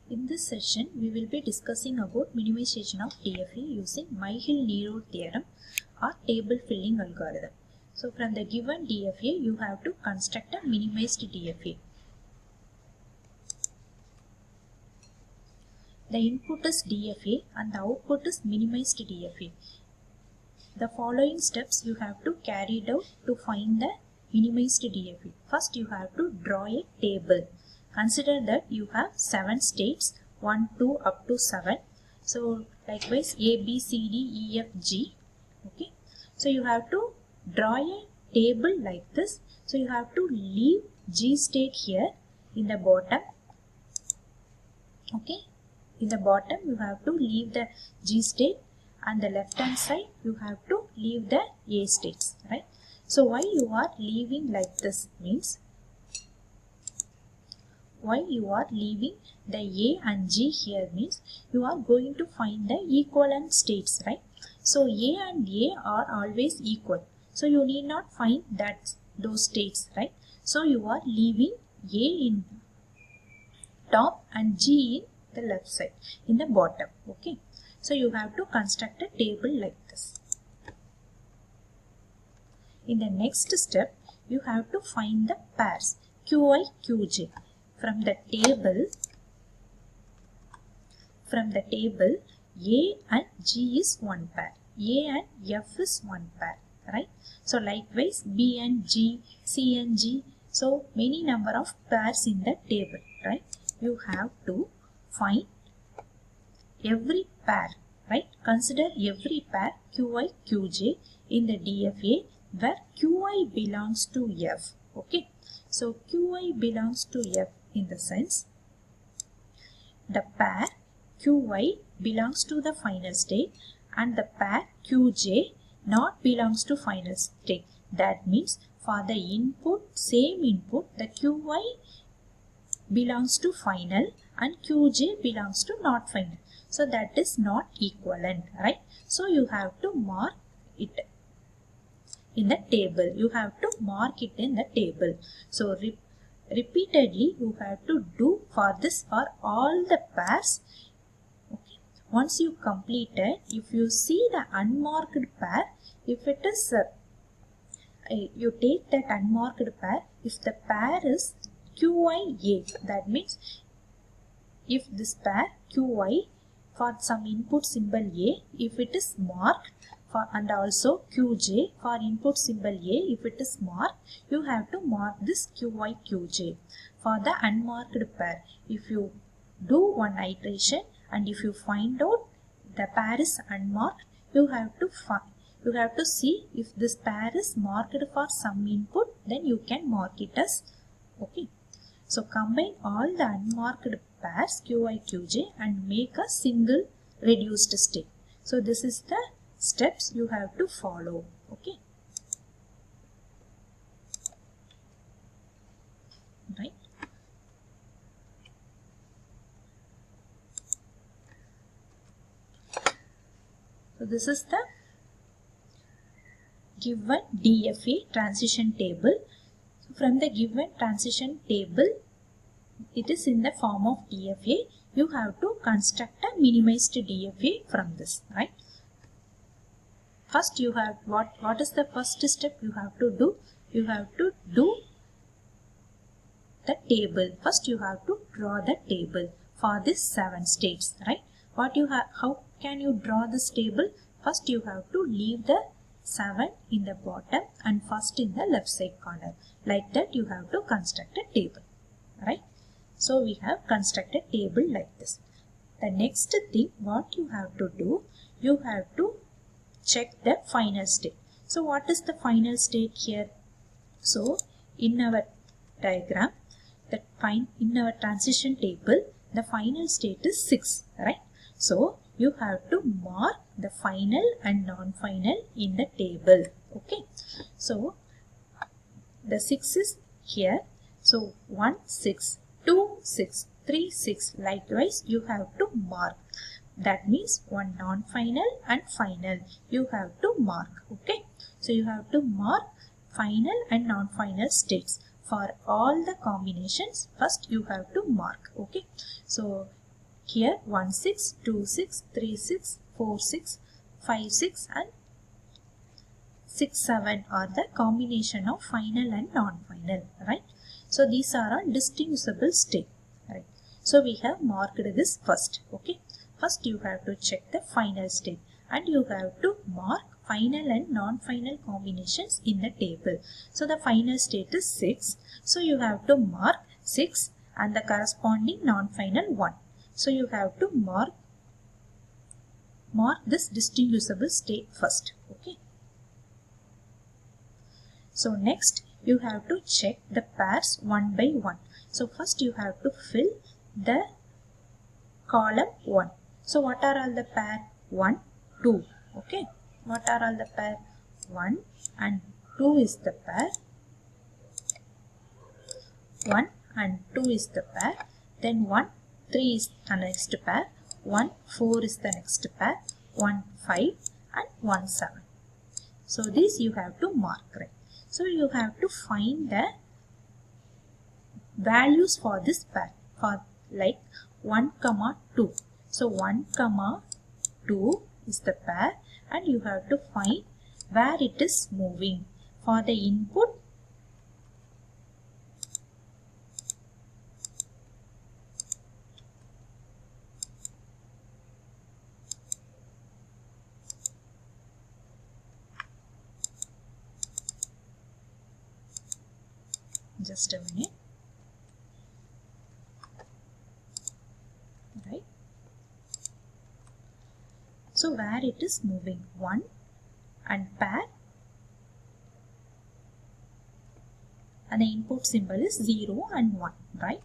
In this session, we will be discussing about minimization of DFA using Myhill-Nerode theorem or table filling algorithm. So, from the given DFA, you have to construct a minimized DFA. The input is DFA and the output is minimized DFA. The following steps you have to carry out to find the minimized DFA. First, you have to draw a table. Consider that you have 7 states, 1, 2 up to 7. So likewise A, B, C, D, E, F, G. Okay. So you have to draw a table like this. So you have to leave G state here in the bottom. Okay. In the bottom you have to leave the G state, and the left hand side you have to leave the A states. Right. So why you are leaving like this means, why you are leaving the A and G here means you are going to find the equivalent states, right? So A and A are always equal. So you need not find those states, right? So you are leaving A in top and G in the left side, in the bottom. Okay. So you have to construct a table like this. In the next step, you have to find the pairs Qi, Qj. From the table, A and G is one pair, A and F is one pair, right? So likewise B and G, C and G, so many number of pairs in the table, right? You have to find every pair, right? Consider every pair Qi, Qj in the DFA where Qi belongs to F, okay? So Qi belongs to F in the sense the pair Qi belongs to the final state and the pair Qj not belongs to final state. That means for the input, same input, the Qi belongs to final and Qj belongs to not final. So that is not equivalent, right? So you have to mark it in the table. You have to mark it in the table. So repeatedly you have to do for this for all the pairs. Okay. Once you completed, if you see the unmarked pair, if it is you take that unmarked pair, if the pair is Qia, that means if this pair Qi for some input symbol A, if it is marked, and also Qj for input symbol A, if it is marked, you have to mark this Qi, Qj. For the unmarked pair, if you do one iteration and if you find out the pair is unmarked, you have to see if this pair is marked for some input, then you can mark it as okay. So combine all the unmarked pairs Qi, Qj and make a single reduced state. So this is the steps you have to follow. Okay. Right. So this is the given DFA transition table. So from the given transition table, it is in the form of DFA. You have to construct a minimized DFA from this, right? First you have, what is the first step you have to do? You have to do the table. First you have to draw the table for these 7 states, right? How can you draw this table? First you have to leave the 7 in the bottom and first in the left side corner. Like that you have to construct a table, right? So we have constructed a table like this. The next thing what you have to do, you have to check the final state. So what is the final state here? So in our diagram, in our transition table, the final state is 6, right? So you have to mark the final and non-final in the table. Okay. So the 6 is here. So 1, 6, 2, 6, 3, 6. Likewise you have to mark. That means one non-final and final you have to mark. Okay. So you have to mark final and non-final states. For all the combinations, first you have to mark. Okay. So here 1 6 2 6 3 6 4 6 5 6 and 6 7 are the combination of final and non-final, right? So these are a distinguishable state, right? So we have marked this first. Okay, first you have to check the final state and you have to mark final and non-final combinations in the table. So the final state is 6, so you have to mark 6 and the corresponding non-final 1. So you have to mark this distinguishable state first. Okay, so next you have to check the pairs one by one. So first you have to fill the column 1. So what are all the pair? 1 2. Okay, what are all the pair? 1 and 2 is the pair, 1 and 2 is the pair, then 1 3 is the next pair, 1 4 is the next pair, 1 5 and 1 7. So this you have to mark, right? So you have to find the values for this pair, for like 1 comma 2. So 1 comma 2 is the pair and you have to find where it is moving. For the input, just a minute, right? So where it is moving, 1 and pair, and the input symbol is 0 and 1, right?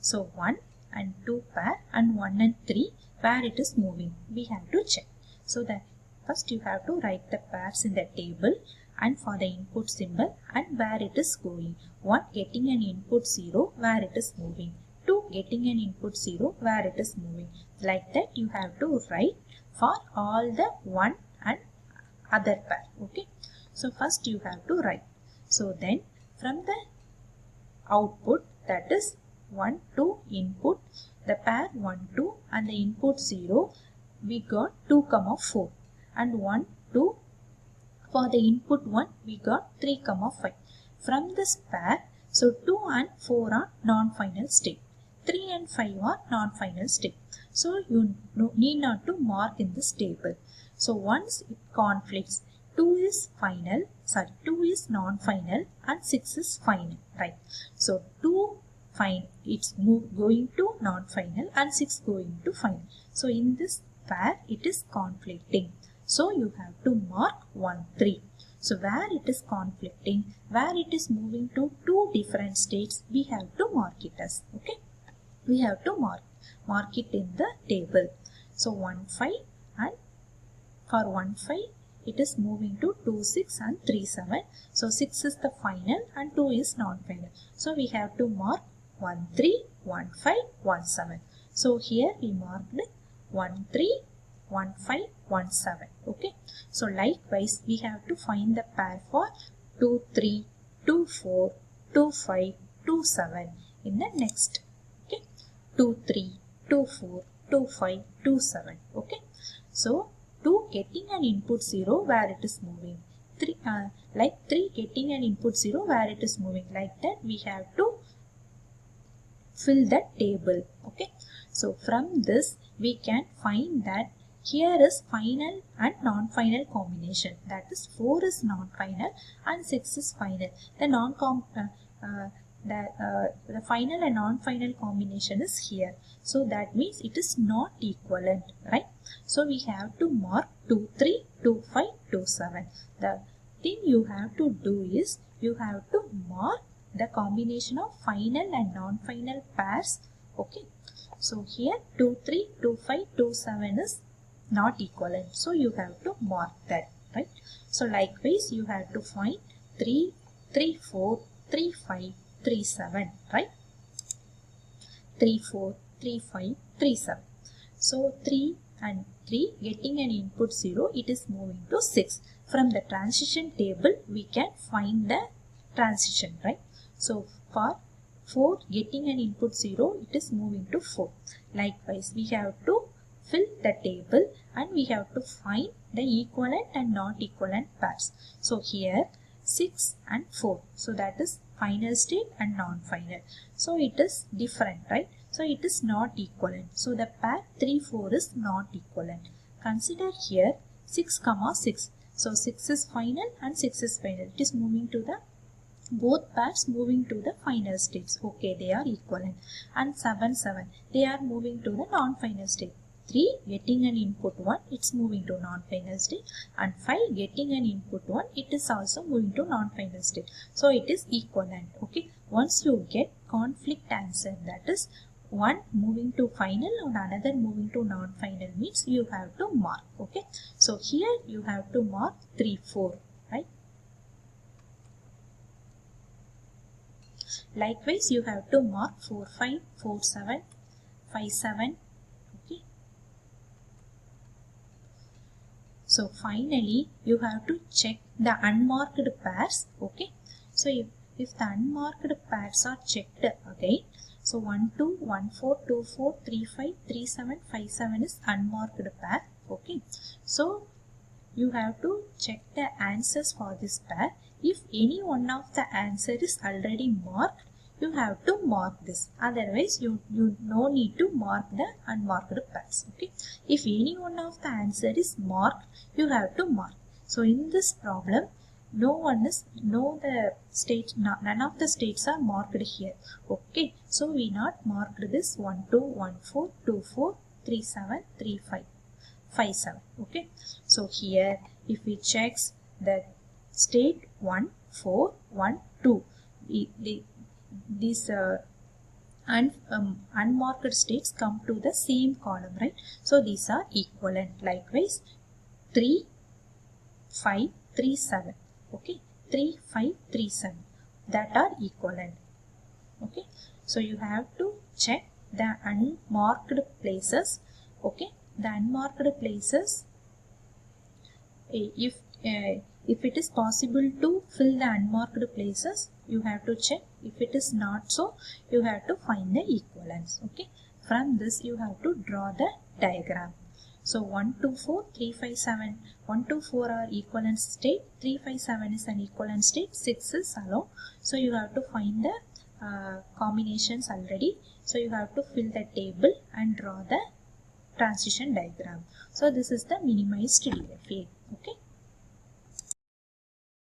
So 1 and 2 pair and 1 and 3 where it is moving, we have to check. So that first you have to write the pairs in the table and for the input symbol and where it is going. 1 getting an input 0 where it is moving, 2 getting an input 0 where it is moving. Like that you have to write for all the 1 and other pair. Okay, so first you have to write. So then from the output, that is 1 2 input, the pair 1 2 and the input 0, we got 2 comma 4 and 1 2. For the input 1 we got 3 comma 5. From this pair, so 2 and 4 are non-final state, 3 and 5 are non-final state. So you need not to mark in this table. So once it conflicts, 2 is non-final and 6 is final, right? So 2 it's going to non-final and 6 going to final. So in this pair it is conflicting. So you have to mark 1 3. So where it is conflicting, where it is moving to two different states, we have to mark it as. Okay, we have to mark it in the table. So 1 5 and for 1 5 it is moving to 2 6 and 3 7. So 6 is the final and 2 is non-final. So we have to mark 1 3 1 5 1 7. So here we marked 1 3 1 5 1 7. Okay, so likewise we have to find the pair for 2 3 2 4 2 5 2 7 in the next. Okay, 2 3 2 4 2 5 2 7. Okay, so 2 getting an input 0 where it is moving, 3 getting an input 0 where it is moving. Like that we have to fill that table. Okay, so from this we can find that here is final and non-final combination, that is 4 is non-final and 6 is final. The final and non-final combination is here, so that means it is not equivalent, right? So we have to mark 2 3 2 5 2 7. The thing you have to do is you have to mark the combination of final and non-final pairs. Okay, so here 2 3 2 5 2 7 is not equivalent, so you have to mark that, right? So likewise you have to find 3 3 4 3 5 3 7, right? 3 4 3 5 3 7. So 3 and 3 getting an input 0, it is moving to 6. From the transition table we can find the transition, right? So for 4 getting an input 0, it is moving to 4. Likewise, we have to fill the table and we have to find the equivalent and not equivalent pairs. So here 6 and 4. So that is final state and non-final. So it is different, right? So it is not equivalent. So the pair 3, 4 is not equivalent. Consider here 6, 6. So 6 is final and 6 is final. It is moving to the both pairs moving to the final states. Okay, they are equivalent. And 7, 7. They are moving to the non-final state. 3 getting an input 1, it's moving to non-final state, and 5 getting an input 1, it is also moving to non-final state. So it is equivalent. Okay, once you get conflict answer, that is one moving to final and another moving to non-final, means you have to mark. Okay, so here you have to mark 3, 4, right? Likewise, you have to mark 4, 5, 4, 7, 5, 7. Okay. So finally, you have to check the unmarked pairs. Okay. So if the unmarked pairs are checked again, so 1, 2, 1, 4, 2, 4, 3, 5, 3, 7, 5, 7 is unmarked pair. Okay. So you have to check the answers for this pair. If any one of the answer is already marked, you have to mark this. Otherwise, you no need to mark the unmarked pairs. Okay. If any one of the answer is marked, you have to mark. So in this problem, none of the states are marked here. Okay. So we not marked this 1, 2, 1, 4, 2, 4, 3, 7, 3, 5. 5, 7. Okay. So here if we check the state 1, 4, 1, 2, these unmarked states come to the same column, right? So these are equivalent. Likewise 3, 5, 3, 7. Okay. 3, 5, 3, 7. That are equivalent. Okay. So you have to check the unmarked places. Okay. The unmarked places, if it is possible to fill the unmarked places, you have to check. If it is not so, you have to find the equivalence. Okay. From this, you have to draw the diagram. So 1, 2, 4, 3, 5, 7. 1, 2, 4 are equivalent state. 3, 5, 7 is an equivalent state. 6 is allowed. So you have to find the combinations already. So you have to fill the table and draw the transition diagram. So this is the minimized DFA. Okay.